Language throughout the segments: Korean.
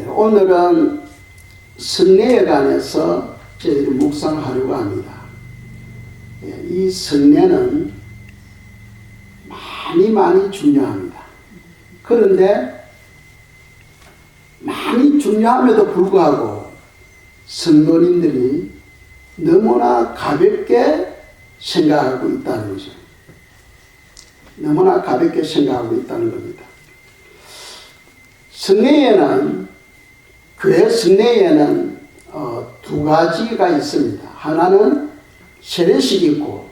오늘은 성례에 관해서 저희들이 묵상하려고 합니다. 이 성례는 많이 중요합니다. 그런데 많이 중요함에도 불구하고 성도님들이 너무나 가볍게 생각하고 있다는 거죠. 너무나 가볍게 생각하고 있다는 겁니다. 성례에는, 교회 성례에는 두 가지가 있습니다. 하나는 세례식이 있고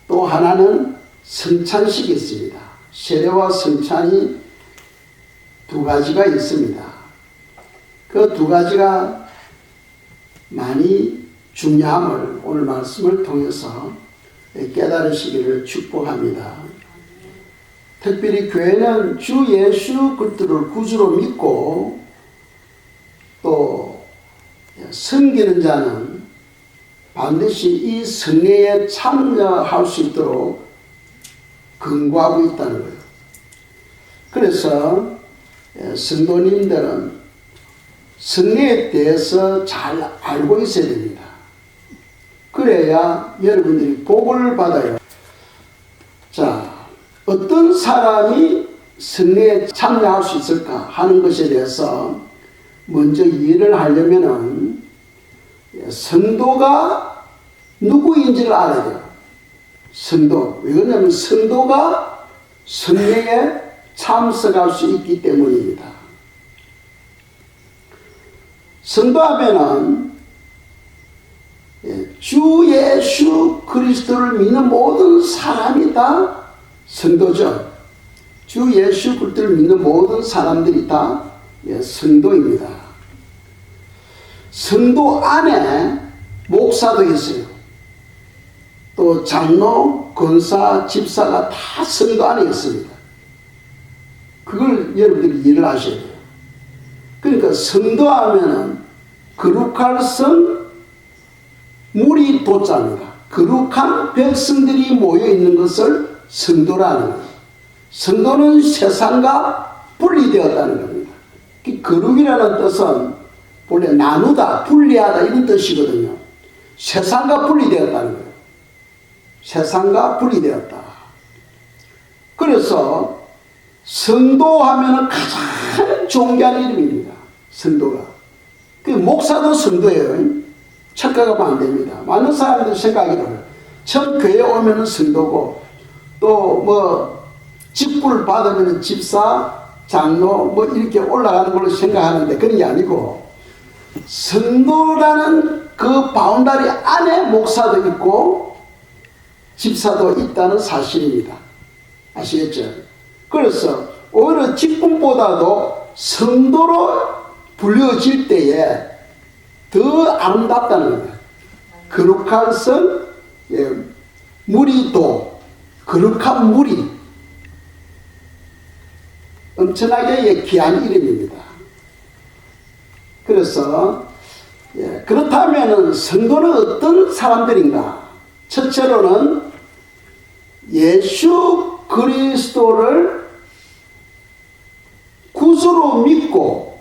또 하나는 성찬식이 있습니다. 세례와 성찬이 두 가지가 있습니다. 그 두 가지가 많이 중요함을 오늘 말씀을 통해서 깨달으시기를 축복합니다. 특별히 교회는 주 예수 그리스도를 구주로 믿고 또 섬기는 자는 반드시 이 성례에 참여할 수 있도록 권고하고 있다는 거예요. 그래서 성도님들은 성례에 대해서 잘 알고 있어야 됩니다. 그래야 여러분들이 복을 받아요. 자, 어떤 사람이 성례에 참여할 수 있을까 하는 것에 대해서 먼저 이해를 하려면은 성도가 누구인지를 알아야 돼요. 성도. 왜 그러냐면 성도가 성례에 참석할 수 있기 때문입니다. 성도하면은 주 예수 그리스도를 믿는 모든 사람이 다 성도죠. 주 예수 그리스도를 믿는 모든 사람들이 다 성도입니다. 성도 안에 목사도 있어요. 또 장로, 권사, 집사가 다 성도 안에 있습니다. 그걸 여러분들이 이해를 하셔야 돼요. 그러니까 성도 하면은 거룩할 성, 무리 도자입니다. 거룩한 백성들이 모여 있는 것을 성도라는 거예요. 성도는 세상과 분리되었다는 겁니다. 거룩이라는 뜻은 본래 나누다, 분리하다 이런 뜻이거든요. 세상과 분리되었다는 거예요. 세상과 분리되었다. 그래서 성도 하면은 가장 존귀한 이름입니다. 성도가. 그 목사도 성도예요. 착각하면 안 됩니다. 많은 사람들이 생각하기를 처음 교회에 오면은 성도고 또 뭐 직분을 받으면 집사, 장로 뭐 이렇게 올라가는 걸로 생각하는데 그런 게 아니고 성도라는 그 바운다리 안에 목사도 있고 집사도 있다는 사실입니다. 아시겠죠? 그래서 오히려 직분보다도 성도로 불려질 때에 더 아름답다는 거예요. 거룩한 성, 무리도, 거룩한 무리. 엄청나게 귀한 이름입니다. 그래서 그렇다면 성도는 어떤 사람들인가? 첫째로는 예수 그리스도를 구주로 믿고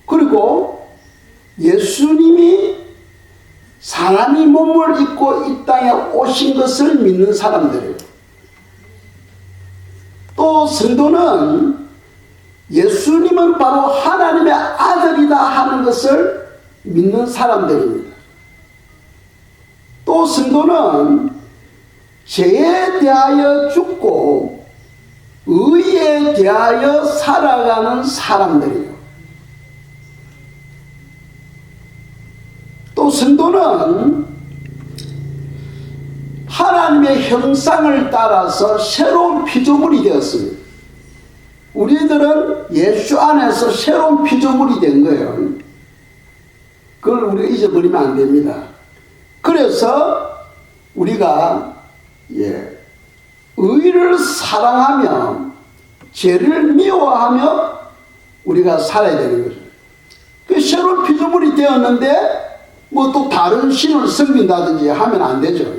그리고 예수님이 사람이 몸을 입고 이 땅에 오신 것을 믿는 사람들이에요. 또 성도는 예수님은 바로 하나님의 아들이다 하는 것을 믿는 사람들입니다. 또 성도는 죄에 대하여 죽고 의에 대하여 살아가는 사람들이에요. 또 성도는 하나님의 형상을 따라서 새로운 피조물이 되었습니다. 우리들은 예수 안에서 새로운 피조물이 된 거예요. 그걸 우리가 잊어버리면 안 됩니다. 그래서 우리가 의를 사랑하며 죄를 미워하며 우리가 살아야 되는 거죠. 그 새로운 피조물이 되었는데 뭐 또 다른 신을 섬긴다든지 하면 안 되죠.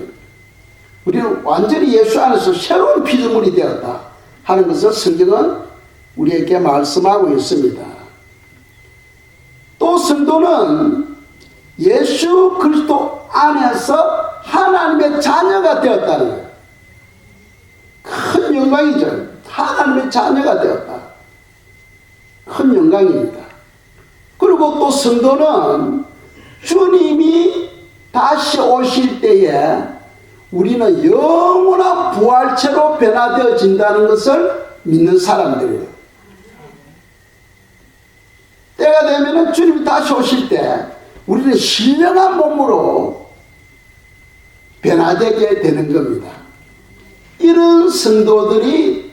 우리는 완전히 예수 안에서 새로운 피조물이 되었다 하는 것을 성경은 우리에게 말씀하고 있습니다. 또 성도는 예수 그리스도 안에서 하나님의 자녀가 되었다는 거예요. 큰 영광이죠. 하나님의 자녀가 되었다. 큰 영광입니다. 그리고 또 성도는 주님이 다시 오실 때에 우리는 영원한 부활체로 변화되어진다는 것을 믿는 사람들이에요. 때가 되면 주님이 다시 오실 때 우리는 신령한 몸으로 변화되게 되는 겁니다. 이런 성도들이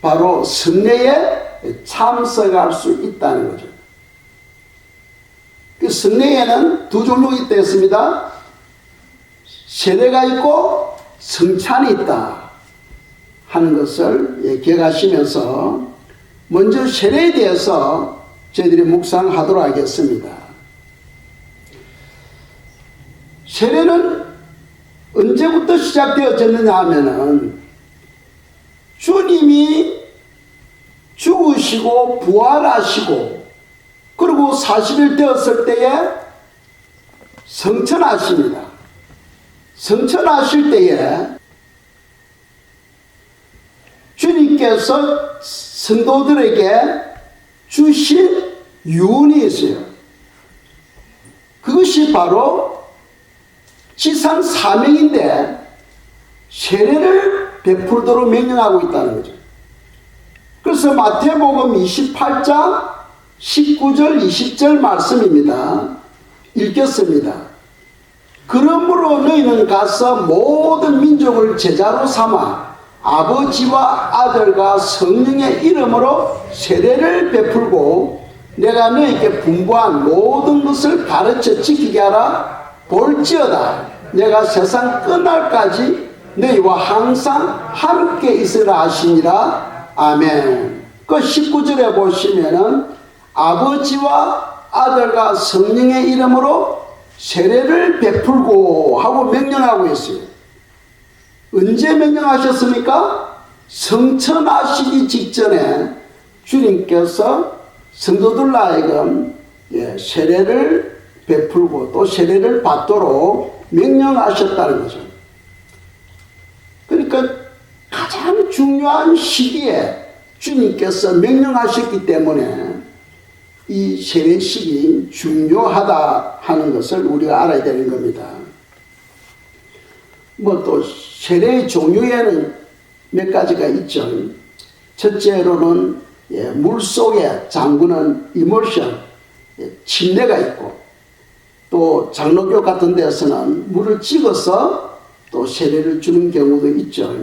바로 성례에 참석할 수 있다는 거죠. 그 성례에는 두 종류가 있다 했습니다. 세례가 있고 성찬이 있다 하는 것을 기억하시면서 먼저 세례에 대해서 저희들이 묵상하도록 하겠습니다. 세례는 언제부터 시작되어졌느냐 하면은 주님이 죽으시고 부활하시고 그리고 40일 되었을 때에 성천하십니다. 성천하실 때에 주님께서 성도들에게 주신 유언이 있어요. 그것이 바로 지상 사명인데 세례를 베풀도록 명령하고 있다는 거죠. 그래서 마태복음 28장 19절 20절 말씀입니다. 읽겠습니다. 그러므로 너희는 가서 모든 민족을 제자로 삼아 아버지와 아들과 성령의 이름으로 세례를 베풀고 내가 너희에게 분부한 모든 것을 가르쳐 지키게 하라. 볼지어다 내가 세상 끝날까지 너희와 항상 함께 있으라 하시니라. 아멘. 그 19절에 보시면은 아버지와 아들과 성령의 이름으로 세례를 베풀고 하고 명령하고 있어요. 언제 명령하셨습니까? 성천하시기 직전에 주님께서 성도들 하여금 세례를 베풀고 또 세례를 받도록 명령하셨다는 거죠. 그러니까 가장 중요한 시기에 주님께서 명령하셨기 때문에 이 세례식이 중요하다 하는 것을 우리가 알아야 되는 겁니다. 뭐 또 세례의 종류에는 몇 가지가 있죠. 첫째로는 물속에 잠그는 이머션, 침례가 있고 또 장로교 같은 데서는 물을 찍어서 또 세례를 주는 경우도 있죠.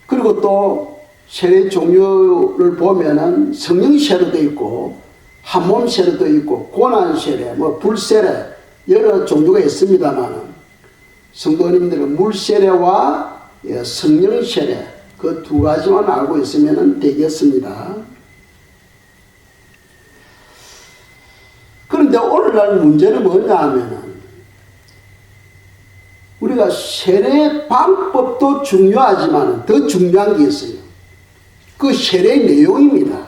그리고 또 세례 종류를 보면은 성령 세례도 있고 한몸 세례도 있고 고난 세례, 뭐 불세례 여러 종류가 있습니다만은 성도님들은 물 세례와 성령 세례 그 두 가지만 알고 있으면 되겠습니다. 그런데 오늘날 문제는 뭐냐 하면은 우리가 세례 방법도 중요하지만 더 중요한 게 있어요. 그 세례의 내용입니다.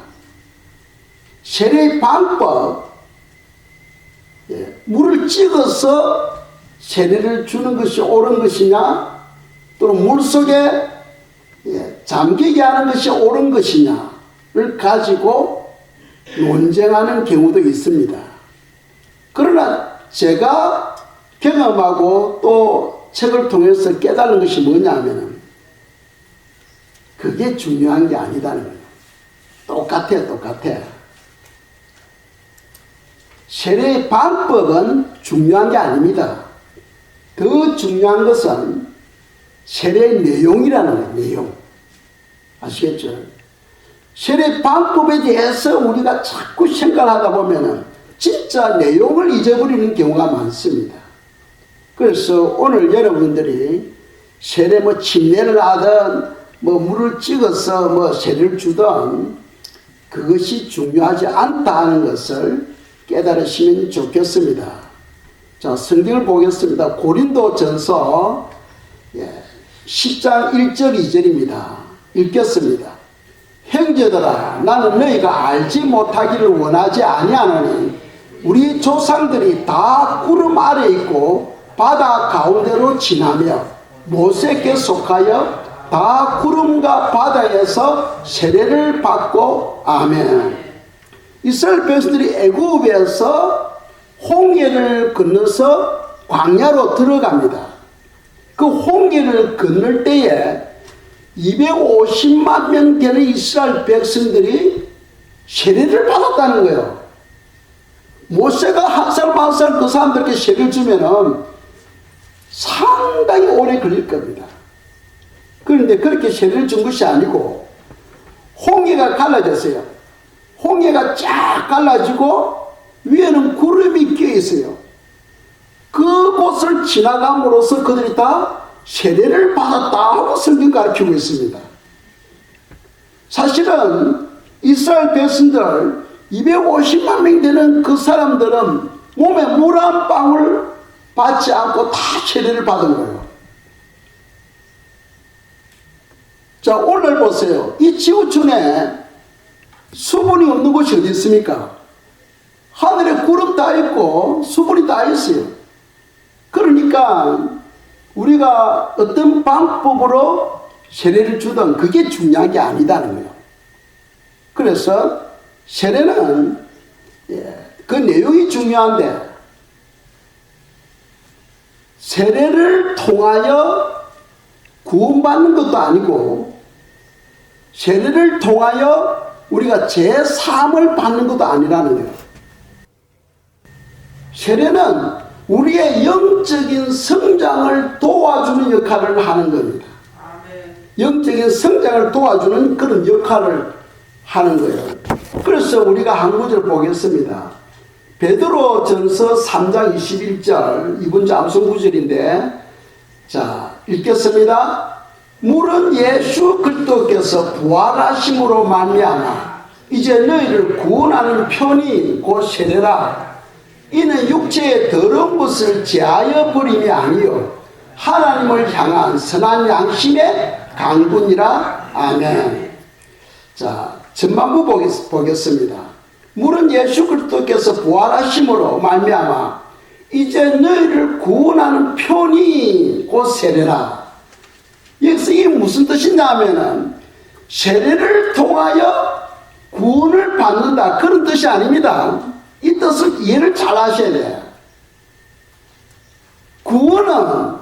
세례의 방법, 물을 찍어서 세례를 주는 것이 옳은 것이냐 또는 물속에 잠기게 하는 것이 옳은 것이냐를 가지고 논쟁하는 경우도 있습니다. 그러나 제가 경험하고 또 책을 통해서 깨달은 것이 뭐냐면은 그게 중요한 게 아니다는 거예요. 똑같아. 세례의 방법은 중요한 게 아닙니다. 더 중요한 것은 세례의 내용이라는 거예요. 내용. 아시겠죠? 세례 방법에 대해서 우리가 자꾸 생각하다 보면은 진짜 내용을 잊어버리는 경우가 많습니다. 그래서 오늘 여러분들이 세례 침례를 하든 물을 찍어서 세례를 주든 그것이 중요하지 않다 하는 것을 깨달으시면 좋겠습니다. 자, 성경을 보겠습니다. 고린도전서 10장 1절 2절입니다. 읽겠습니다. 형제들아, 나는 너희가 알지 못하기를 원하지 아니하노니 우리 조상들이 다 구름 아래 있고 바다 가운데로 지나며 모세께 속하여 다 구름과 바다에서 세례를 받고 아멘. 이스라엘 백성들이 애굽에서 홍해를 건너서 광야로 들어갑니다. 그 홍해를 건널 때에 250만 명 되는 이스라엘 백성들이 세례를 받았다는 거예요. 모세가 한 사람 한 사람 그 사람들에게 세례를 주면은 상당히 오래 걸릴 겁니다. 그런데 그렇게 세례를 준 것이 아니고 홍해가 갈라졌어요. 홍해가 쫙 갈라지고 위에는 구름이 껴 있어요. 그곳을 지나감으로써 그들이 다 세례를 받았다 하고 성경 가르치고 있습니다. 사실은 이스라엘 백성들 250만 명 되는 그 사람들은 몸에 물 한 방울 받지 않고 다 세례를 받은 거예요. 자, 오늘 보세요. 이 지구촌에 수분이 없는 곳이 어디 있습니까? 하늘에 구름 다 있고 수분이 다 있어요. 그러니까 우리가 어떤 방법으로 세례를 주든 그게 중요한 게 아니다는 거예요. 그래서 세례는 그 내용이 중요한데 세례를 통하여 구원받는 것도 아니고 세례를 통하여 우리가 제3을 받는 것도 아니라는 거예요. 세례는 우리의 영적인 성장을 도와주는 역할을 하는 겁니다. 영적인 성장을 도와주는 그런 역할을 하는 거예요. 그래서 우리가 한 구절 보겠습니다. 베드로 전서 3장 21절, 이번 주 암송 구절인데, 자, 읽겠습니다. 물은 예수 그리스도께서 부활하심으로 말미암아 이제 너희를 구원하는 편이 곧 세례라. 이는 육체의 더러운 것을 제하여 버림이 아니요 하나님을 향한 선한 양심의 강군이라. 아멘. 자, 전반부 보겠습니다. 물은 예수 그리스도께서 부활하심으로 말미암아 이제 너희를 구원하는 편이 곧 세례라. 여기서 이게 무슨 뜻이냐 하면은 세례를 통하여 구원을 받는다 그런 뜻이 아닙니다. 이 뜻을 이해를 잘 하셔야 돼요. 구원은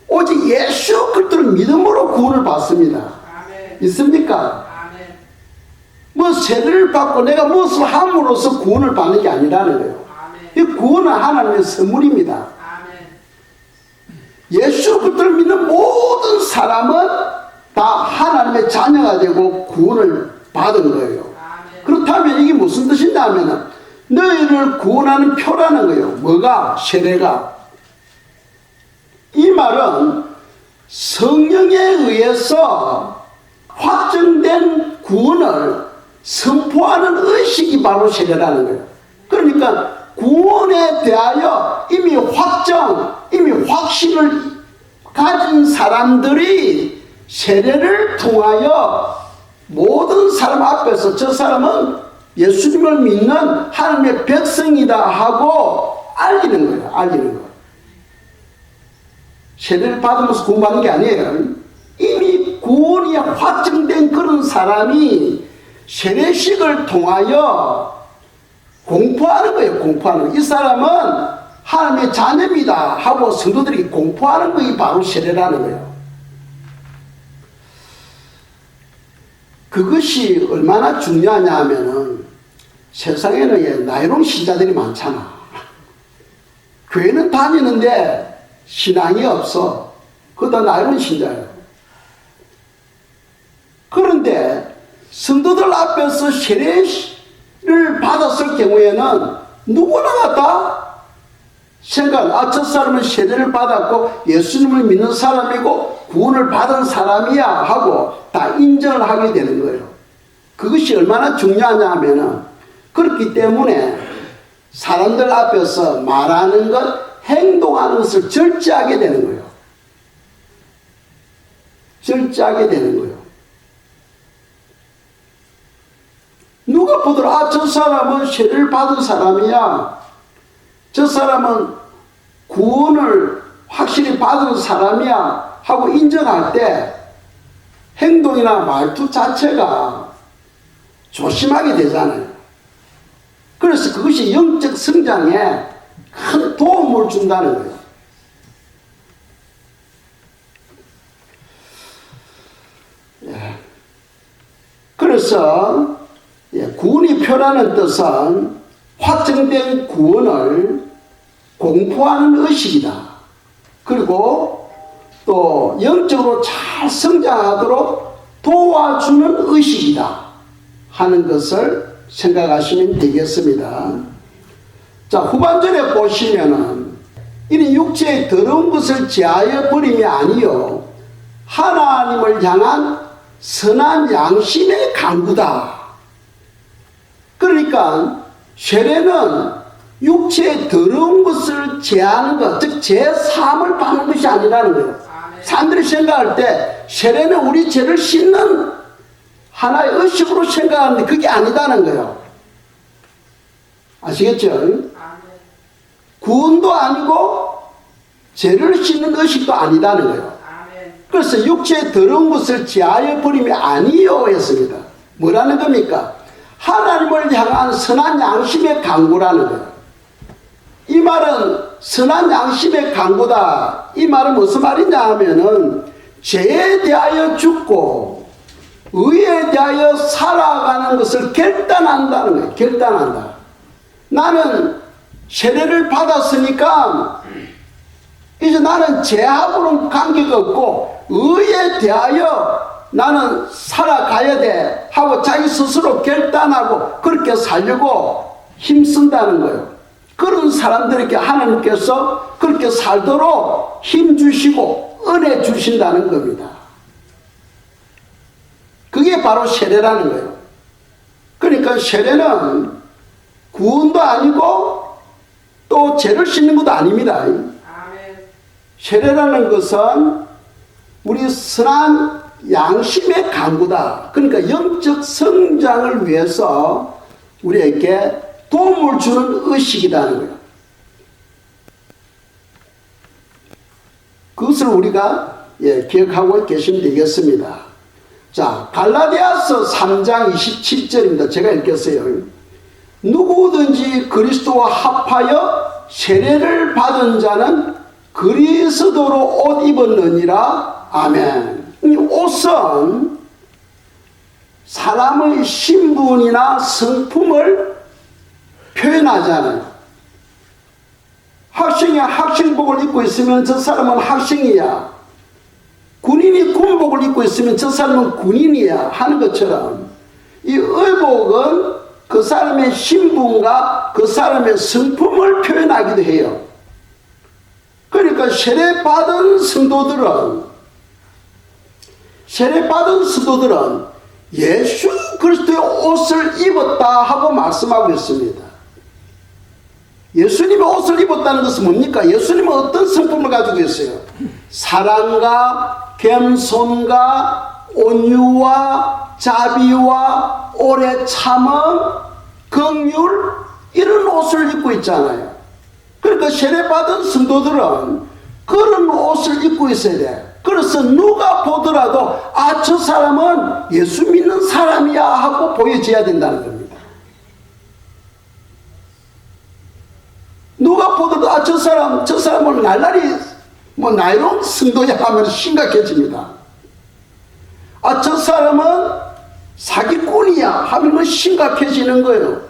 오직 예수 그리스도를 믿음으로 구원을 받습니다. 아멘. 믿습니까? 아멘. 뭐 세례를 받고 내가 무엇을 함으로써 구원을 받는 게 아니라는 거예요. 아멘. 이 구원은 하나님의 선물입니다. 아멘. 예수 그리스도를 믿는 모든 사람은 다 하나님의 자녀가 되고 구원을 받은 거예요. 아멘. 그렇다면 이게 무슨 뜻이냐 하면은 너희를 구원하는 표라는 거예요. 뭐가? 세례가. 이 말은 성령에 의해서 확정된 구원을 선포하는 의식이 바로 세례라는 거예요. 그러니까 구원에 대하여 이미 확신을 가진 사람들이 세례를 통하여 모든 사람 앞에서 저 사람은 예수님을 믿는 하나님의 백성이다 하고 알리는 거예요. 알리는 거. 세례를 받으면서 구원받는 게 아니에요. 이미 구원이 확정된 그런 사람이 세례식을 통하여 공포하는 거예요. 공포하는 거. 이 사람은 하나님의 자녀입니다 하고 성도들이 공포하는 것이 바로 세례라는 거예요. 그것이 얼마나 중요하냐 하면은 세상에는 나이로운 신자들이 많잖아. 교회는 다니는데 신앙이 없어. 그것도 나이로운 신자예요. 그런데 성도들 앞에서 세례를 받았을 경우에는 누구나 갖다 저 사람은 세례를 받았고 예수님을 믿는 사람이고 구원을 받은 사람이야 하고 다 인정을 하게 되는 거예요. 그것이 얼마나 중요하냐 하면은 그렇기 때문에 사람들 앞에서 말하는 것, 행동하는 것을 절제하게 되는 거예요. 절제하게 되는 거예요. 누가 보더라도 아, 저 사람은 세례를 받은 사람이야, 저 사람은 구원을 확실히 받은 사람이야 하고 인정할 때 행동이나 말투 자체가 조심하게 되잖아요. 그래서 그것이 영적 성장에 큰 도움을 준다는 거예요. 그래서 구원이 표라는 뜻은 확정된 구원을 공포하는 의식이다. 그리고 또 영적으로 잘 성장하도록 도와주는 의식이다 하는 것을 생각하시면 되겠습니다. 자, 후반절에 보시면은 이는 육체의 더러운 것을 제하여 버림이 아니요 하나님을 향한 선한 양심의 강구다. 그러니까 세례는 육체의 더러운 것을 제하는 것, 즉 제사함을 받는 것이 아니라는 거예요. 사람들이 생각할 때 세례는 우리 죄를 씻는 하나의 의식으로 생각하는데 그게 아니다는 거예요. 아시겠죠? 구원도 아니고 죄를 씻는 의식도 아니다는 거예요. 그래서 육체의 더러운 것을 제하여 버림이 아니요 했습니다. 뭐라는 겁니까? 하나님을 향한 선한 양심의 강구라는 거예요. 이 말은 선한 양심의 강구다. 이 말은 무슨 말이냐 하면은 죄에 대하여 죽고 의에 대하여 살아가는 것을 결단한다는 거예요. 결단한다. 나는 세례를 받았으니까 이제 나는 죄하고는 관계가 없고 의에 대하여 나는 살아가야 돼 하고 자기 스스로 결단하고 그렇게 살려고 힘쓴다는 거예요. 그런 사람들에게 하나님께서 그렇게 살도록 힘 주시고 은혜 주신다는 겁니다. 그게 바로 세례라는 거예요. 그러니까 세례는 구원도 아니고 또 죄를 씻는 것도 아닙니다. 세례라는 것은 우리 선한 양심의 강구다. 그러니까 영적 성장을 위해서 우리에게 도움을 주는 의식이라는 거예요. 그것을 우리가 기억하고 계시면 되겠습니다. 자, 갈라디아서 3장 27절입니다. 제가 읽겠어요. 누구든지 그리스도와 합하여 세례를 받은 자는 그리스도로 옷 입었느니라. 아멘. 이 옷은 사람의 신분이나 성품을 표현하잖아요. 학생이 학생복을 입고 있으면 저 사람은 학생이야. 군인이 군복을 입고 있으면 저 사람은 군인이야 하는 것처럼 이 의복은 그 사람의 신분과 그 사람의 성품을 표현하기도 해요. 그러니까 세례받은 성도들은 예수 그리스도의 옷을 입었다 하고 말씀하고 있습니다. 예수님의 옷을 입었다는 것은 뭡니까? 예수님은 어떤 성품을 가지고 있어요? 사랑과 겸손과 온유와 자비와 오래 참음, 긍휼 이런 옷을 입고 있잖아요. 그러니까 세례받은 성도들은 그런 옷을 입고 있어야 돼. 그래서 누가 보더라도 아, 저 사람은 예수 믿는 사람이야 하고 보여져야 된다는 겁니다. 누가 보더라도 아, 저 사람은 날라리 나이론 성도야 하면 심각해집니다. 아, 저 사람은 사기꾼이야 하면 심각해지는 거예요.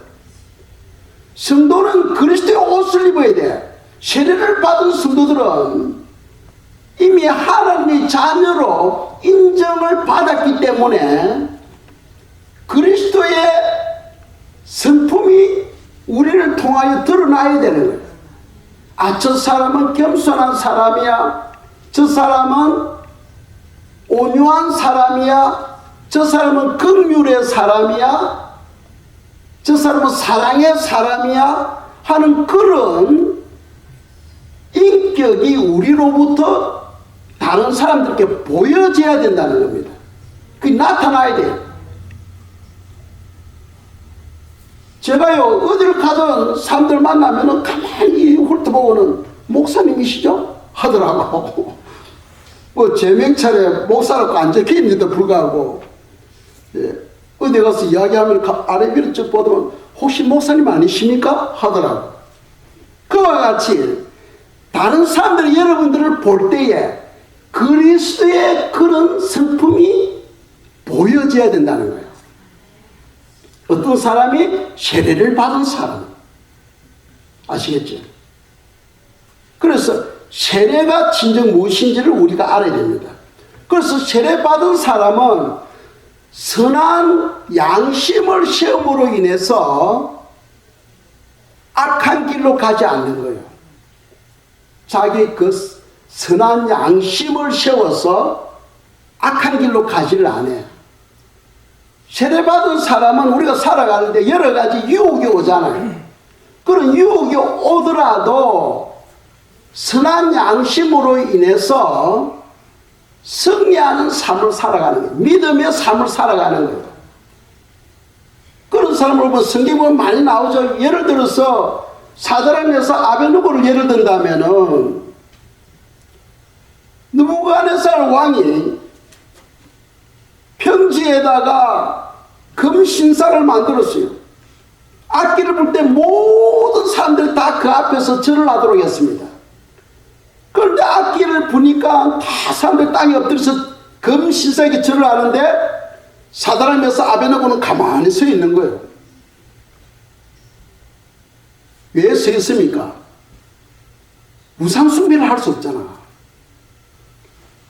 성도는 그리스도의 옷을 입어야 돼. 세례를 받은 성도들은 이미 하나님의 자녀로 인정을 받았기 때문에 그리스도의 성품이 우리를 통하여 드러나야 되는 거예요. 아, 저 사람은 겸손한 사람이야. 저 사람은 온유한 사람이야. 저 사람은 긍휼의 사람이야. 저 사람은 사랑의 사람이야 하는 그런 인격이 우리로부터 다른 사람들께 보여져야 된다는 겁니다. 그게 나타나야 돼요. 제가요, 어디를 가든 사람들 만나면은 가만히 훑어보고는 목사님이시죠? 하더라고. 뭐, 제 명찰에 목사라고 안 적혀 있는데도 불구하고, 예, 어디 가서 이야기하면 아래 위로 쭉 보더만, 혹시 목사님 아니십니까? 하더라고. 그와 같이, 다른 사람들이 여러분들을 볼 때에 그리스도의 그런 성품이 보여져야 된다는 거예요. 어떤 사람이 세례를 받은 사람. 아시겠죠? 그래서 세례가 진정 무엇인지를 우리가 알아야 됩니다. 그래서 세례 받은 사람은 선한 양심을 시험으로 인해서 악한 길로 가지 않는 거예요. 자기 그 선한 양심을 세워서 악한 길로 가지를 않아요. 세례받은 사람은 우리가 살아가는데 여러 가지 유혹이 오잖아요. 그런 유혹이 오더라도 선한 양심으로 인해서 승리하는 삶을 살아가는 거예요. 믿음의 삶을 살아가는 거예요. 그런 사람을 보면 성경에 보면 많이 나오죠. 예를 들어서 사드락에서 아벤누고를 예를 든다면은 느부갓네살 왕이 평지에다가 금신사를 만들었어요. 악기를 불 때 모든 사람들이 다 그 앞에서 절을 하도록 했습니다. 그런데 악기를 부니까 다 사람들이 땅에 엎드려서 금신사에게 절을 하는데 사드락에서 아벤누고는 가만히 서 있는 거예요. 왜 서 있습니까? 우상 숭배를 할 수 없잖아.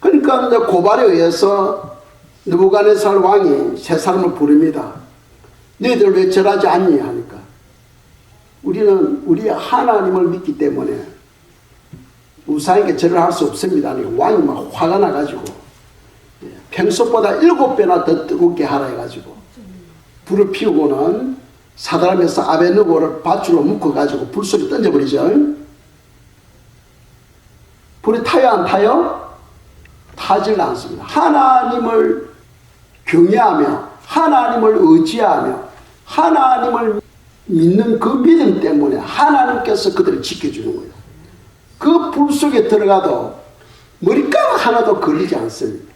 그러니까 이제 고발에 의해서 느부갓네살 왕이 세 사람을 부릅니다. 너희들 왜 절하지 않니? 하니까 우리는 우리 하나님을 믿기 때문에 우상에게 절을 할 수 없습니다. 왕이 막 화가 나가지고 평소보다 7배나 더 뜨겁게 하라 해가지고 불을 피우고는 사드락에서 아벤누고를 밧줄로 묶어가지고 불 속에 던져버리죠. 불이 타요 안 타요? 타질 않습니다. 하나님을 경외하며 하나님을 의지하며 하나님을 믿는 그 믿음 때문에 하나님께서 그들을 지켜주는 거예요. 그 불 속에 들어가도 머리카락 하나도 걸리지 않습니다.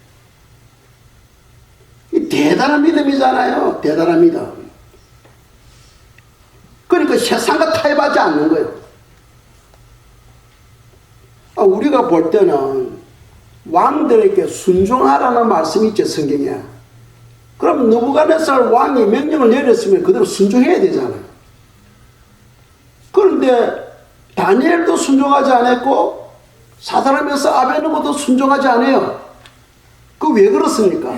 이 대단한 믿음이잖아요. 대단한 믿음. 그러니까 세상과 타협하지 않는 거예요. 우리가 볼 때는 왕들에게 순종하라는 말씀이 있죠, 성경에. 그럼 느부갓네살 왕이 명령을 내렸으면 그대로 순종해야 되잖아요. 그런데 다니엘도 순종하지 않았고 사드락에서 아벤누고도 순종하지 않아요. 그 왜 그렇습니까?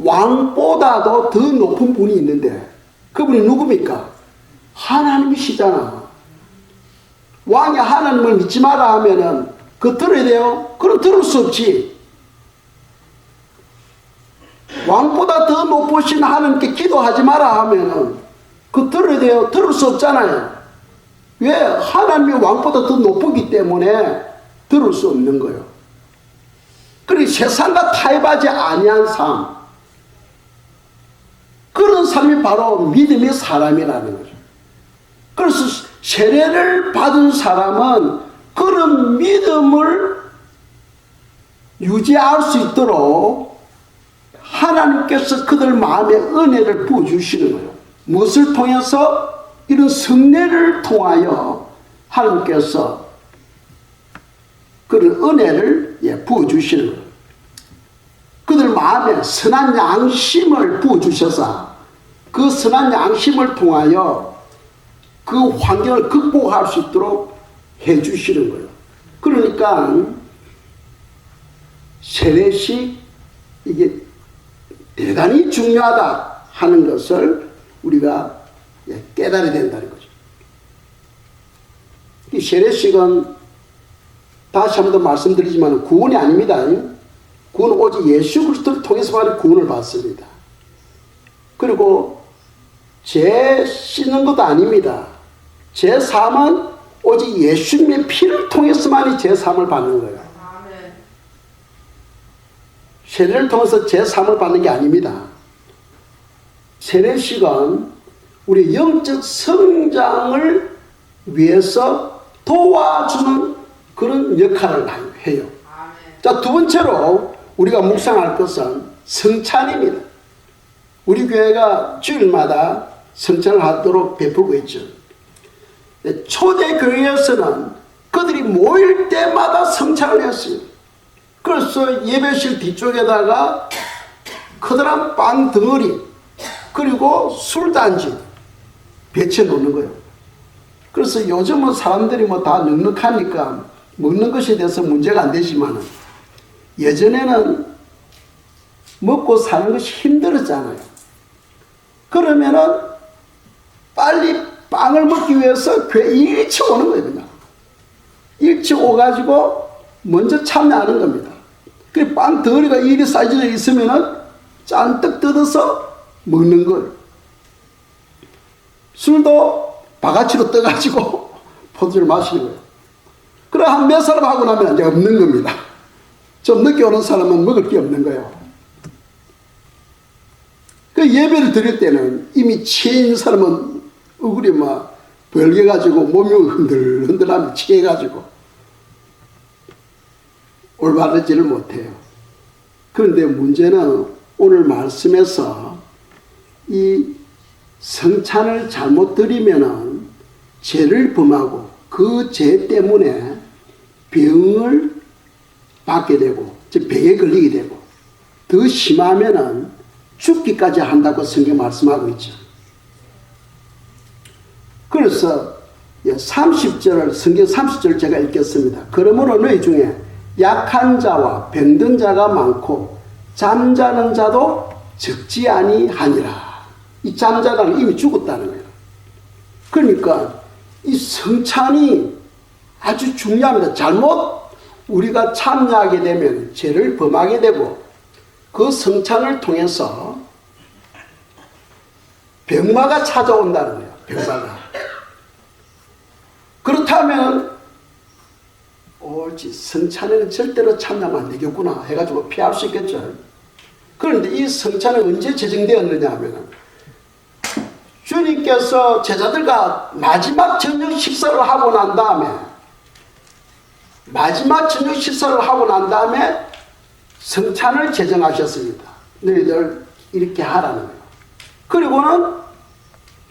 왕보다도 더 높은 분이 있는데 그분이 누굽니까? 하나님이시잖아. 왕이 하나님을 믿지 마라 하면은 그거 들어야 돼요? 그럼 들을 수 없지. 왕보다 더 높으신 하나님께 기도하지 마라 하면은 그거 들어야 돼요? 들을 수 없잖아요. 왜? 하나님이 왕보다 더 높기 때문에 들을 수 없는 거예요. 그리고 세상과 타협하지 아니한 삶, 그런 삶이 바로 믿음의 사람이라는 거죠. 그래서 세례를 받은 사람은 그런 믿음을 유지할 수 있도록 하나님께서 그들 마음에 은혜를 부어주시는 거예요. 무엇을 통해서? 이런 성례를 통하여 하나님께서 그런 은혜를 부어주시는 거예요. 그들 마음에 선한 양심을 부어주셔서 그 선한 양심을 통하여 그 환경을 극복할 수 있도록 해주시는 거예요. 그러니까 세례식 이게 대단히 중요하다 하는 것을 우리가 깨달아야 된다는 거죠. 이 세례식은 다시 한 번 더 말씀드리지만 구원이 아닙니다. 구원은 오직 예수 그리스도를 통해서만 구원을 받습니다. 그리고 죄 씻는 것도 아닙니다. 죄 사함은 오직 예수님의 피를 통해서만이 죄 사함을 받는 거예요. 세례를 통해서 죄 사함을 받는 게 아닙니다. 세례식은 우리 영적 성장을 위해서 도와주는 그런 역할을 해요. 자, 두 번째로 우리가 묵상할 것은 성찬입니다. 우리 교회가 주일마다 성찬을 하도록 베풀고 있죠. 초대 교회에서는 그들이 모일 때마다 성찬을 했어요. 그래서 예배실 뒤쪽에다가 커다란 빵 덩어리 그리고 술단지 배치해 놓는 거예요. 그래서 요즘은 사람들이 뭐 다 넉넉하니까 먹는 것에 대해서 문제가 안 되지만 예전에는 먹고 사는 것이 힘들었잖아요. 그러면은 빨리 빵을 먹기 위해서 교회 일찍 오는 거예요. 그냥 일찍 오가지고 먼저 참여하는 겁니다. 그 빵 덩어리가 이리 사이즈에 있으면은 잔뜩 뜯어서 먹는 거예요. 술도 바가지로 떠가지고 포도주를 마시는 거예요. 그래 한 몇 사람 하고 나면 이제 없는 겁니다. 좀 늦게 오는 사람은 먹을 게 없는 거예요. 그 예배를 드릴 때는 이미 취해있는 사람은 얼굴이 막 벌게가지고 몸이 흔들흔들하면 취해가지고 올바르지를 못해요. 그런데 문제는 오늘 말씀에서 이 성찬을 잘못 드리면은 죄를 범하고 그 죄 때문에 병을 받게 되고 즉 병에 걸리게 되고 더 심하면은 죽기까지 한다고 성경 말씀하고 있죠. 그래서 30절을 성경 30절 제가 읽겠습니다. 그러므로 너희 중에 약한 자와 병든 자가 많고 잠자는 자도 적지 아니하니라. 이 잠자는 이미 죽었다는 거예요. 그러니까 이 성찬이 아주 중요합니다. 잘못 우리가 참여하게 되면 죄를 범하게 되고 그 성찬을 통해서 병마가 찾아온다는 거예요. 병마가. 그렇다면 옳지 성찬에는 절대로 참여하면 안 되겠구나 해가지고 피할 수 있겠죠. 그런데 이 성찬은 언제 제정되었느냐 하면 주님께서 제자들과 마지막 저녁 식사를 하고 난 다음에 성찬을 제정하셨습니다. 너희들 이렇게 하라는 거예요. 그리고는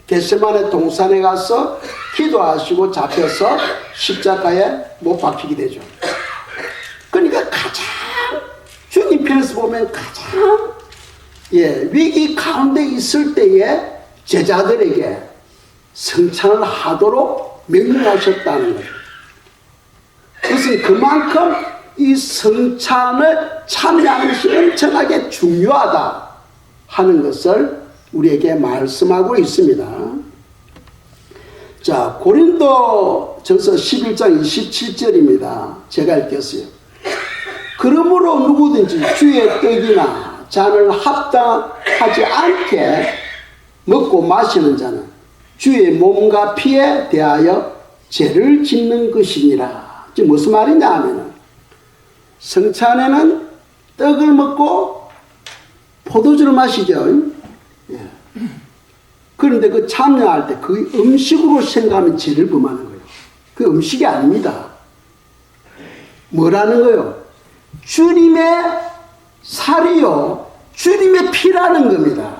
겟세마네 동산에 가서 기도하시고 잡혀서 십자가에 못 박히게 되죠. 그러니까 가장 주님 편에서 보면 가장 위기 가운데 있을 때에 제자들에게 성찬을 하도록 명령하셨다는 거예요. 그것은 그만큼 이 성찬을 참여하는 것이 엄청나게 중요하다 하는 것을 우리에게 말씀하고 있습니다. 자, 고린도전서 11장 27절입니다. 제가 읽겠어요. 그러므로 누구든지 주의 떡이나 잔을 합당하지 않게 먹고 마시는 자는 주의 몸과 피에 대하여 죄를 짓는 것이니라. 지금 무슨 말이냐 하면 성찬에는 떡을 먹고 포도주를 마시죠. 그런데 그 참여할 때 그 음식으로 생각하면 죄를 범하는 거예요. 그 음식이 아닙니다. 뭐라는 거예요? 주님의 살이요, 주님의 피라는 겁니다.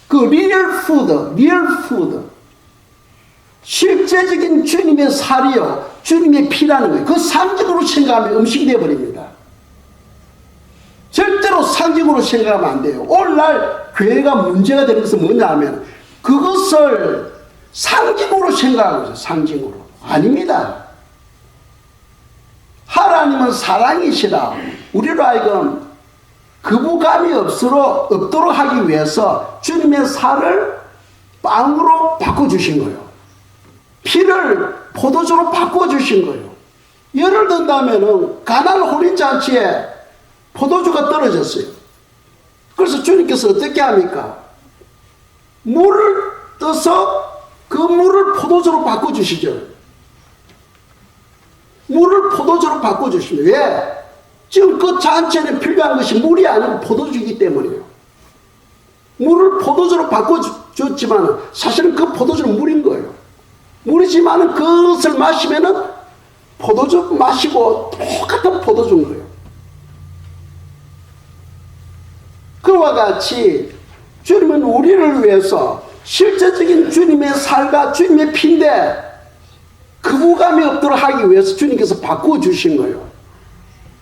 그 리얼 푸드. 실제적인 주님의 살이요, 주님의 피라는 거예요. 그 상징으로 생각하면 음식이 되어버립니다. 절대로 상징으로 생각하면 안 돼요. 오늘날 교회가 문제가 되는 것은 뭐냐 하면 그것을 상징으로 생각하고 있어요. 상징으로. 아닙니다. 하나님은 사랑이시라. 우리로 하여금 거부감이 없도록 하기 위해서 주님의 살을 빵으로 바꿔주신 거예요. 피를 포도주로 바꿔주신 거예요. 예를 든다면 가나안 혼인잔치에 포도주가 떨어졌어요. 그래서 주님께서 어떻게 합니까? 물을 떠서 그 물을 포도주로 바꿔주시죠. 물을 포도주로 바꿔주십니다. 왜? 지금 그 잔치에는 필요한 것이 물이 아니고 포도주이기 때문이에요. 물을 포도주로 바꿔줬지만 사실은 그 포도주는 물인 거예요. 물이지만 그것을 마시면은 포도주 마시고 똑같은 포도주인 거예요. 그와 같이 주님은 우리를 위해서 실제적인 주님의 살과 주님의 피인데 거부감이 없도록 하기 위해서 주님께서 바꾸어 주신 거예요.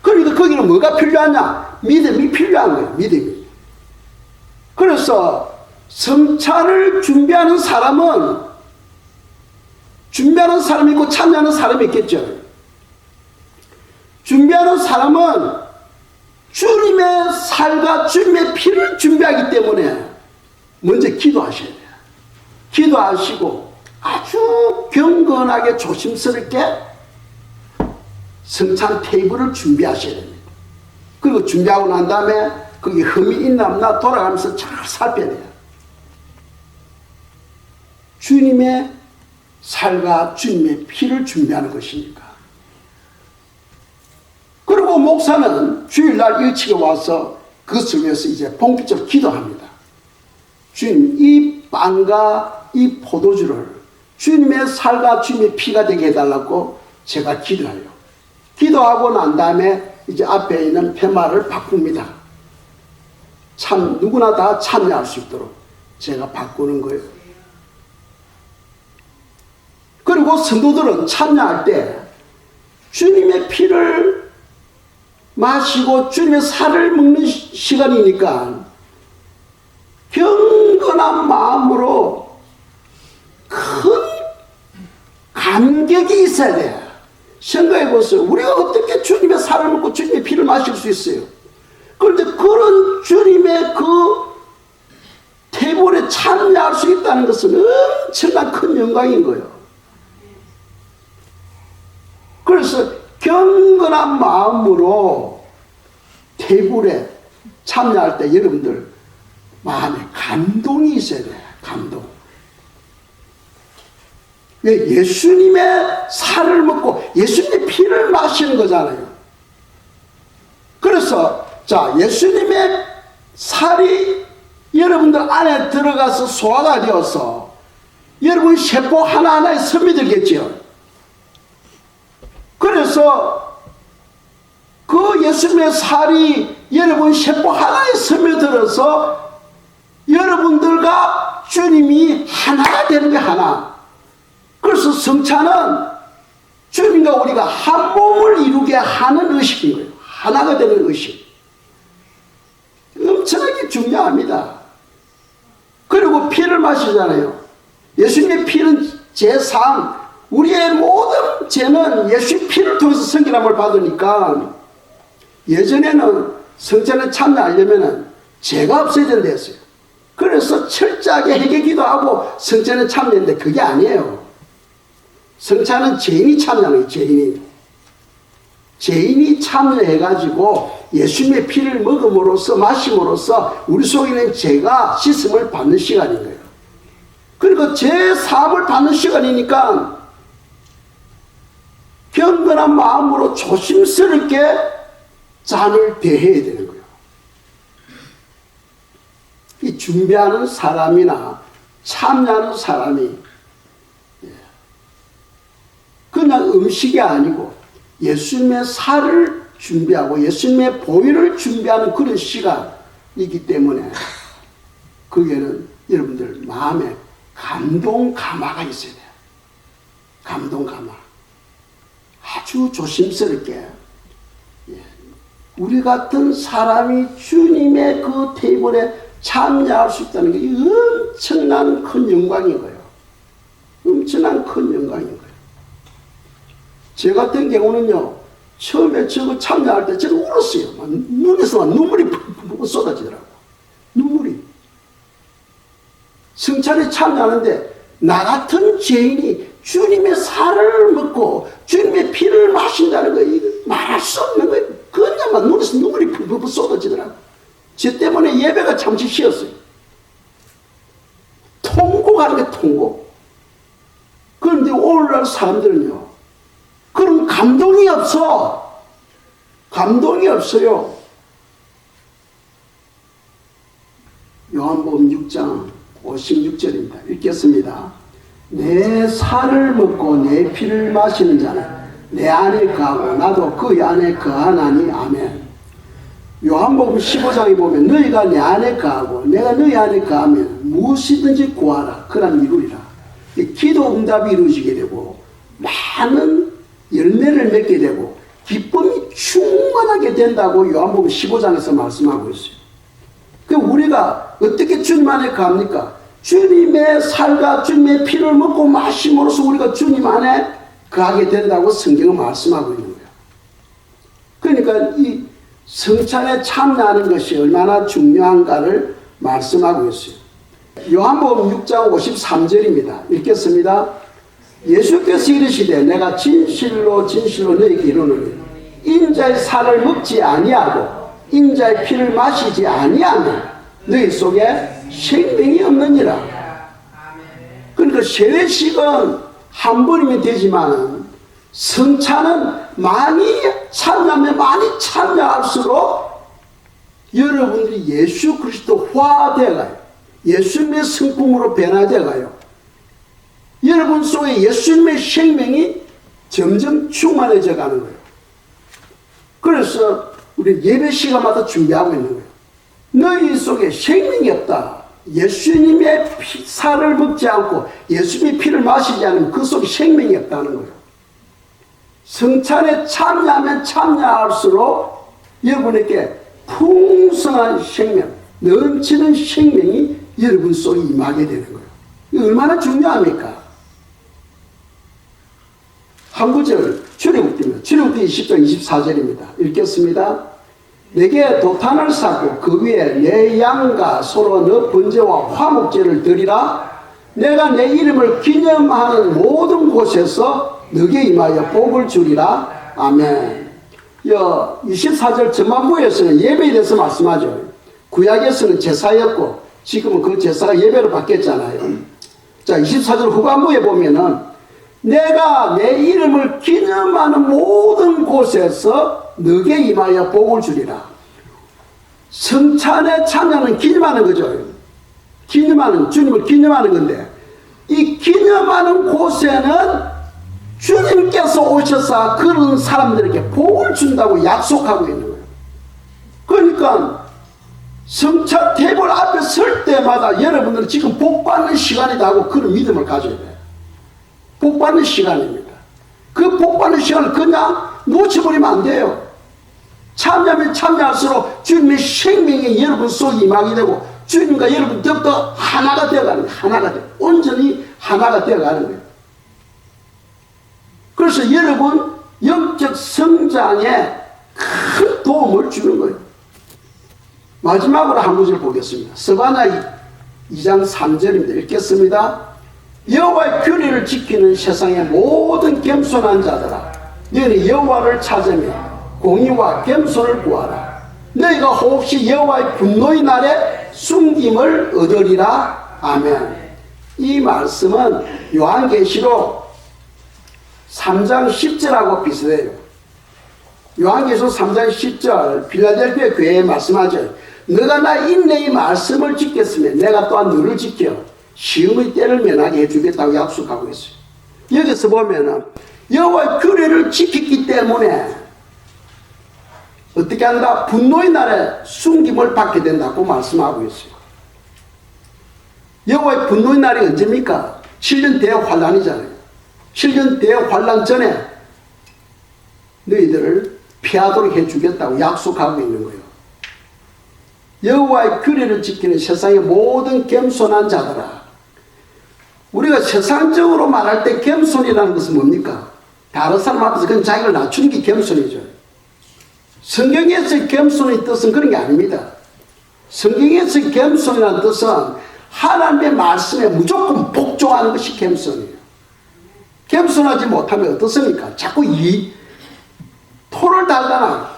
그러니까 거기는 뭐가 필요하냐? 믿음이 필요한 거예요. 믿음이. 그래서 성찬을 준비하는 사람이 있고 참여하는 사람이 있겠죠. 준비하는 사람은 주님의 살과 주님의 피를 준비하기 때문에 먼저 기도하셔야 돼요. 기도하시고 아주 경건하게 조심스럽게 성찬 테이블을 준비하셔야 됩니다. 그리고 준비하고 난 다음에 거기 흠이 있나 없나 돌아가면서 잘 살펴야 돼요. 주님의 살과 주님의 피를 준비하는 것이니까. 그리고 목사는 주일날 일찍 와서 그것을 위해서 이제 본격적으로 기도합니다. 주님, 이 빵과 이 포도주를 주님의 살과 주님의 피가 되게 해달라고 제가 기도해요. 기도하고 난 다음에 이제 앞에 있는 팻말을 바꿉니다. 참 누구나 다 참여할 수 있도록 제가 바꾸는 거예요. 그리고 성도들은 참여할 때 주님의 피를 마시고 주님의 살을 먹는 시간이니까 경건한 마음으로 큰 감격이 있어야 돼. 생각해 보세요. 우리가 어떻게 주님의 살을 먹고 주님의 피를 마실 수 있어요? 그런데 그런 주님의 그 테이블에 참여할 수 있다는 것은 엄청난 큰 영광인 거예요. 그래서 경건한 마음으로 테이블에 참여할 때 여러분들 마음에 감동이 있어야 돼요. 감동. 왜? 예수님의 살을 먹고 예수님의 피를 마시는 거잖아요. 그래서 자, 예수님의 살이 여러분들 안에 들어가서 소화가 되어서 여러분 세포 하나하나에 스며들겠죠. 그래서 그 예수님의 살이 여러분 세포 하나에 스며들어서 여러분들과 주님이 하나가 되는 게 하나. 그래서 성찬은 주님과 우리가 한 몸을 이루게 하는 의식인 거예요. 하나가 되는 의식. 엄청나게 중요합니다. 그리고 피를 마시잖아요. 예수님의 피는 제3, 우리의 모든 죄는 예수의 피를 통해서 성결함을 받으니까 예전에는 성찬에 참여하려면 죄가 없어야 된다 했어요. 그래서 철저하게 회개기도 하고 성찬에 참여했는데 그게 아니에요. 성찬은 죄인이 참여하는 거예요. 죄인이 참여해가지고 예수님의 피를 먹음으로써 마심으로써 우리 속에 있는 죄가 씻음을 받는 시간인 거예요. 그리고 죄 사함을 받는 시간이니까 경건한 마음으로 조심스럽게 잔을 대해야 되는 거예요. 이 준비하는 사람이나 참여하는 사람이 그냥 음식이 아니고 예수님의 살을 준비하고 예수님의 보혈을 준비하는 그런 시간이기 때문에 거기에는 여러분들 마음에 감동 감화가 있어야 돼요. 감동 감화. 아주 조심스럽게 우리 같은 사람이 주님의 그 테이블에 참여할 수 있다는 게 엄청난 큰 영광인 거예요. 엄청난 큰 영광인 거예요. 제 같은 경우는요, 처음에 저거 참여할 때 제가 울었어요. 눈에서 막 눈물이 푹푹 쏟아지더라고요. 눈물이. 성찬에 참여하는데 나 같은 죄인이 주님의 살을 먹고 주님의 피를 마신다는 거 이거 말할 수 없는 거예요. 그냥 막 눈에서 눈물이 푹푹 쏟아지더라고요. 저 때문에 예배가 잠시 쉬었어요. 통곡하는 게 통곡. 그런데 오늘날 사람들은요, 그런 감동이 없어. 감동이 없어요. 요한복음 6장 56절입니다. 읽겠습니다. 내 살을 먹고 내 피를 마시는 자는 내 안에 거하고 나도 그 안에 거하나니. 아멘. 요한복음 15장에 보면 너희가 내 안에 거하고 내가 너희 안에 거하면 무엇이든지 구하라 그러면 이루리라. 기도 응답이 이루어지게 되고 많은 열매를 맺게 되고 기쁨이 충만하게 된다고 요한복음 15장에서 말씀하고 있어요. 그 우리가 어떻게 주님 안에 거합니까? 주님의 살과 주님의 피를 먹고 마심으로써 우리가 주님 안에 거하게 된다고 성경은 말씀하고 있는 거예요. 그러니까 이 성찬에 참여하는 것이 얼마나 중요한가를 말씀하고 있어요. 요한복음 6장 53절입니다. 읽겠습니다. 예수께서 이르시되 내가 진실로 진실로 너희에게 이르노니 인자의 살을 먹지 아니하고 인자의 피를 마시지 아니하면 너희 속에 생명이 없느니라. 그러니까 세례식은 한 번이면 되지만 성찬은 많이 참여하면 많이 참여할수록 여러분들이 예수 그리스도화 되어가요. 예수님의 성품으로 변화되어가요. 여러분 속에 예수님의 생명이 점점 충만해져 가는 거예요. 그래서 우리 예배 시간마다 준비하고 있는 거예요. 너희 속에 생명이 없다. 예수님의 살을 먹지 않고 예수님의 피를 마시지 않으면 그 속에 생명이 없다는 거예요. 성찬에 참여하면 참여할수록 여러분에게 풍성한 생명, 넘치는 생명이 여러분 속에 임하게 되는 거예요. 이거 얼마나 중요합니까? 한 구절 출애굽기입니다. 출애굽기 20장 24절입니다. 읽겠습니다. 내게 도탄을 쌓고 그 위에 내 양과 소로 너 번제와 화목제를 드리라. 내가 내 이름을 기념하는 모든 곳에서 너게 임하여 복을 주리라. 아멘. 24절 전반부에서는 예배에 대해서 말씀하죠. 구약에서는 제사였고 지금은 그 제사가 예배로 바뀌었잖아요. 자, 24절 후반부에 보면은 내가 내 이름을 기념하는 모든 곳에서 너게 임하여 복을 주리라. 성찬에 참여는 기념하는 거죠. 기념하는, 주님을 기념하는 건데 이 기념하는 곳에는 주님께서 오셔서 그런 사람들에게 복을 준다고 약속하고 있는 거예요. 그러니까 성찬 테이블 앞에 설 때마다 여러분들은 지금 복 받는 시간이다 하고 그런 믿음을 가져야 돼요. 복 받는 시간입니다. 그 복 받는 시간을 그냥 놓쳐버리면 안 돼요. 참여하면 참여할수록 주님의 생명이 여러분 속에 임하게 되고 주님과 여러분 더욱더 하나가 되어가는 거예요. 하나가 돼. 온전히 하나가 되어가는 거예요. 그래서 여러분 영적 성장에 큰 도움을 주는 거예요. 마지막으로 한 구절 보겠습니다. 스바냐 2장 3절입니다. 읽겠습니다. 여호와의 규례를 지키는 세상의 모든 겸손한 자들아 너희는 여호와를 찾으며 공의와 겸손을 구하라. 너희가 혹시 여호와의 분노의 날에 숨김을 얻으리라. 아멘. 이 말씀은 요한계시록 3장 10절하고 비슷해요. 요한계시록 3장 10절 필라델피아 교회에 말씀하죠. 너가 나 인내의 말씀을 지켰으면 내가 또한 너를 지켜 시험의 때를 면하게 해주겠다고 약속하고 있어요. 여기서 보면은 여호와의 규례를 지켰기 때문에 어떻게 한다? 분노의 날에 숨김을 받게 된다고 말씀하고 있어요. 여호와의 분노의 날이 언제입니까? 7년 대환란이잖아요. 7년 대환란 전에 너희들을 피하도록 해주겠다고 약속하고 있는 거예요. 여호와의 규례를 지키는 세상의 모든 겸손한 자들아. 우리가 세상적으로 말할 때 겸손이라는 것은 뭡니까? 다른 사람 앞에서 그냥 자기를 낮추는 게 겸손이죠. 성경에서의 겸손의 뜻은 그런 게 아닙니다. 성경에서의 겸손이라는 뜻은 하나님의 말씀에 무조건 복종하는 것이 겸손이에요. 겸손하지 못하면 어떻습니까? 자꾸 토를 달거나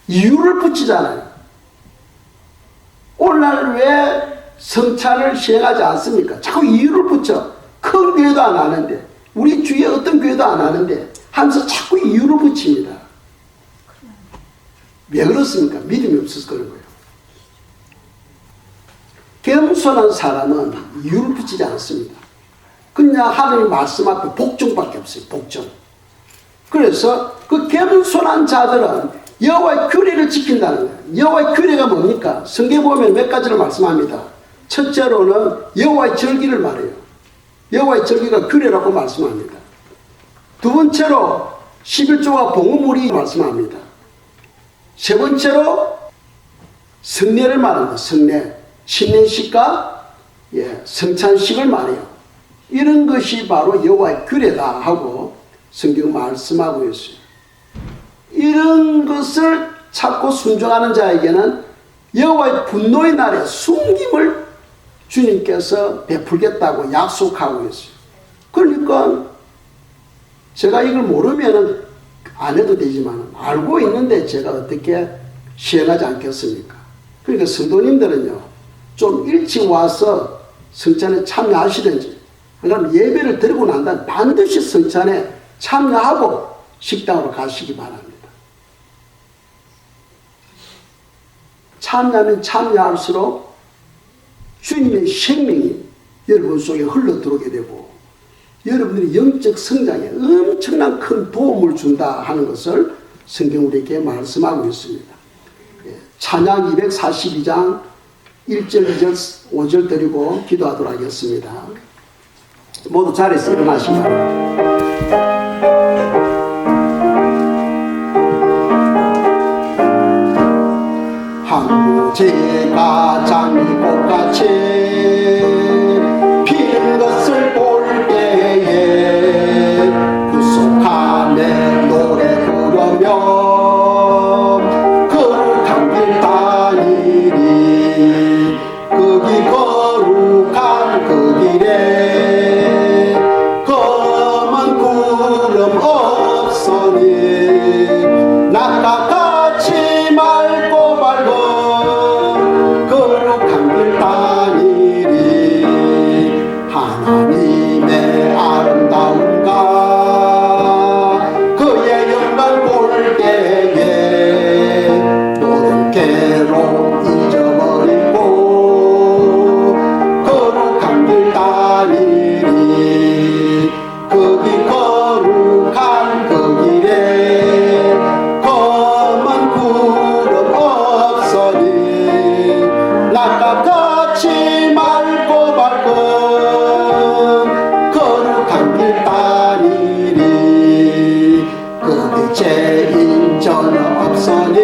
이유를 붙이잖아요. 오늘날 왜 성찬을 시행하지 않습니까? 자꾸 이유를 붙여. 큰 교회도 안 하는데, 우리 주위에 어떤 교회도 안 하는데 하면서 자꾸 이유를 붙입니다. 왜 그렇습니까? 믿음이 없어서 그런 거예요. 겸손한 사람은 이유를 붙이지 않습니다. 그냥 하나님 말씀 앞에 복종밖에 없어요. 복종. 그래서 그 겸손한 자들은 여호와의 규례를 지킨다는 거예요. 여호와의 규례가 뭡니까? 성경에 보면 몇 가지를 말씀합니다. 첫째로는 여호와의 절기를 말해요. 여호와의 절기가 규례라고 말씀합니다. 두 번째로 11조와 봉헌물이 말씀합니다. 세 번째로 성례를 말합니다. 성례. 신년식과 성찬식을 말해요. 이런 것이 바로 여호와의 규례다 하고 성경 말씀하고 있어요. 이런 것을 찾고 순종하는 자에게는 여호와의 분노의 날에 숨김을 주님께서 베풀겠다고 약속하고 있어요. 그러니까 제가 이걸 모르면 안 해도 되지만 알고 있는데 제가 어떻게 시행하지 않겠습니까? 그러니까 성도님들은요, 좀 일찍 와서 성찬에 참여하시든지, 그럼 예배를 드리고 난 다음에 반드시 성찬에 참여하고 식당으로 가시기 바랍니다. 참여하면 참여할수록 주님의 생명이 여러분 속에 흘러 들어오게 되고 여러분들이 영적 성장에 엄청난 큰 도움을 준다 하는 것을 성경 우리에게 말씀하고 있습니다. 찬양 242장 1절, 2절, 5절 드리고 기도하도록 하겠습니다. 모두 자리에서 일어나시기 바랍니다. 한무지가 장미꽃같이 피는 것을 볼 때에 그 속 안에 노래 부르며 거룩한 길 다니리 거기 거룩한 그 길에 검은 구름 없으니 낮과 같이 맑고 밝은 거룩한 길 다니리 하나님의 아름다움과 그의 영광 볼 때에 모든 괴로움 잊어버리고 거룩한 길 다니리 거기 거룩한 그 길에 검은 구름 없으니 낮과 같이 맑고 밝은 거룩한 길 다니리 거기 죄인 전혀 없으니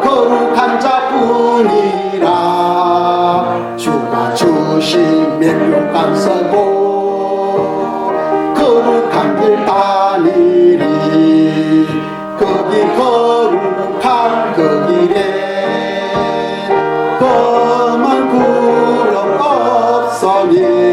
거룩한 자뿐이라 주가 주신 명령감 서고 거룩한 길 다니리 거기 거룩한 그 길에 검은 구름 없으니